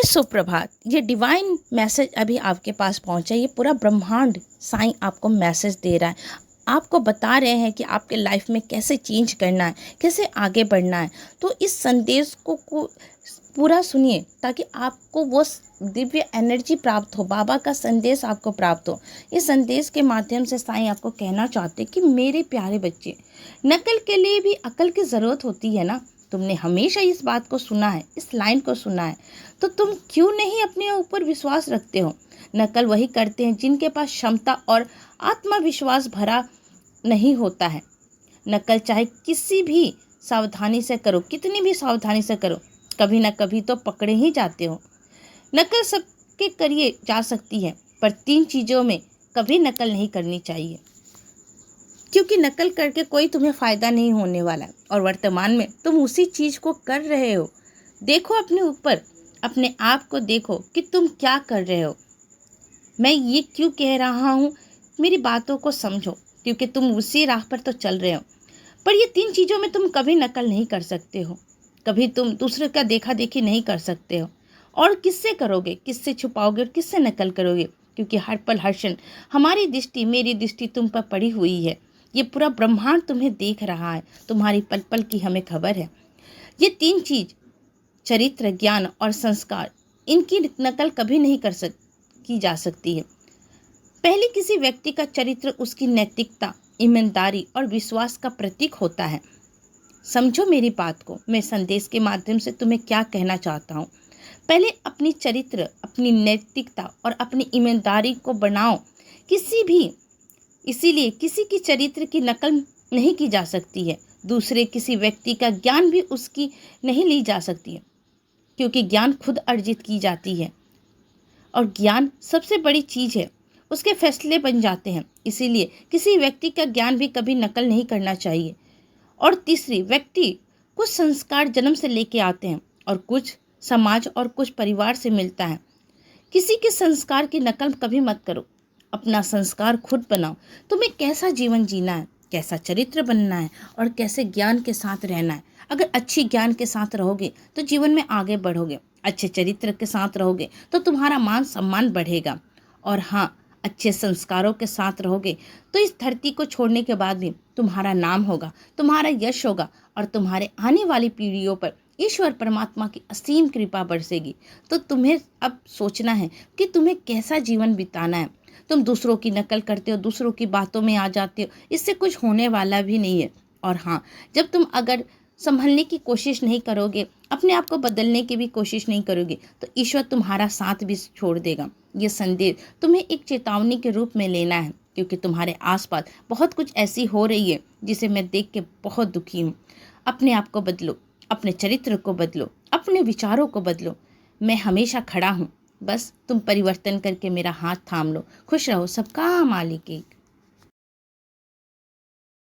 सुप्रभात। ये divine message अभी आपके पास पहुंचा। ये पूरा ब्रह्मांड साईं आपको मैसेज दे रहा है। आपको बता रहे हैं कि आपके लाइफ में कैसे चेंज करना है, कैसे आगे बढ़ना है। तो इस संदेश को पूरा सुनिए ताकि आपको वो दिव्य एनर्जी प्राप्त हो, बाबा का संदेश आपको प्राप्त हो। इस संदेश के माध्यम से साईं आपको कहना चाहते कि मेरे प्यारे बच्चे, नकल के लिए भी अकल की ज़रूरत होती है ना। तुमने हमेशा इस बात को सुना है, इस लाइन को सुना है, तो तुम क्यों नहीं अपने ऊपर विश्वास रखते हो। नकल वही करते हैं जिनके पास क्षमता और आत्मविश्वास भरा नहीं होता है। नकल चाहे किसी भी सावधानी से करो, कितनी भी सावधानी से करो, कभी ना कभी तो पकड़े ही जाते हो। नकल सबके करिए जा सकती है, पर 3 चीज़ों में कभी नकल नहीं करनी चाहिए, क्योंकि नकल करके कोई तुम्हें फ़ायदा नहीं होने वाला है और वर्तमान में तुम उसी चीज़ को कर रहे हो। देखो अपने ऊपर, अपने आप को देखो कि तुम क्या कर रहे हो। मैं ये क्यों कह रहा हूँ, मेरी बातों को समझो, क्योंकि तुम उसी राह पर तो चल रहे हो। पर ये 3 चीज़ों में तुम कभी नकल नहीं कर सकते हो। कभी तुम दूसरे का देखा देखी नहीं कर सकते हो। और किससे करोगे, किससे छुपाओगे और किससे नकल करोगे, क्योंकि हर पल हर क्षण हमारी दृष्टि, मेरी दृष्टि तुम पर पड़ी हुई है। ये पूरा ब्रह्मांड तुम्हें देख रहा है, तुम्हारी पल पल की हमें खबर है। ये 3 चीज़, चरित्र, ज्ञान और संस्कार, इनकी नकल कभी नहीं की जा सकती है। पहले किसी व्यक्ति का चरित्र उसकी नैतिकता, ईमानदारी और विश्वास का प्रतीक होता है। समझो मेरी बात को, मैं संदेश के माध्यम से तुम्हें क्या कहना चाहता हूँ। पहले अपनी चरित्र, अपनी नैतिकता और अपनी ईमानदारी को बनाओ। इसीलिए किसी की चरित्र की नकल नहीं की जा सकती है। दूसरे किसी व्यक्ति का ज्ञान भी उसकी नहीं ली जा सकती है, क्योंकि ज्ञान खुद अर्जित की जाती है और ज्ञान सबसे बड़ी चीज़ है, उसके फैसले बन जाते हैं। इसीलिए किसी व्यक्ति का ज्ञान भी कभी नकल नहीं करना चाहिए। और तीसरी, व्यक्ति कुछ संस्कार जन्म से लेके आते हैं और कुछ समाज और कुछ परिवार से मिलता है। किसी के संस्कार की नकल कभी मत करो, अपना संस्कार खुद बनाओ। तुम्हें कैसा जीवन जीना है, कैसा चरित्र बनना है और कैसे ज्ञान के साथ रहना है। अगर अच्छी ज्ञान के साथ रहोगे तो जीवन में आगे बढ़ोगे, अच्छे चरित्र के साथ रहोगे तो तुम्हारा मान सम्मान बढ़ेगा। और हाँ, अच्छे संस्कारों के साथ रहोगे तो इस धरती को छोड़ने के बाद भी तुम्हारा नाम होगा, तुम्हारा यश होगा और तुम्हारे आने वाली पीढ़ियों पर ईश्वर परमात्मा की असीम कृपा बरसेगी। तो तुम्हें अब सोचना है कि तुम्हें कैसा जीवन बिताना है। तुम दूसरों की नकल करते हो, दूसरों की बातों में आ जाते हो, इससे कुछ होने वाला भी नहीं है। और हाँ, जब तुम अगर संभलने की कोशिश नहीं करोगे, अपने आप को बदलने की भी कोशिश नहीं करोगे, तो ईश्वर तुम्हारा साथ भी छोड़ देगा। ये संदेश तुम्हें एक चेतावनी के रूप में लेना है, क्योंकि तुम्हारे आसपास बहुत कुछ ऐसी हो रही है जिसे मैं देख के बहुत दुखी हूँ। अपने आप को बदलो, अपने चरित्र को बदलो, अपने विचारों को बदलो। मैं हमेशा खड़ा हूँ, बस तुम परिवर्तन करके मेरा हाथ थाम लो। खुश रहो, सबका मालिक एक।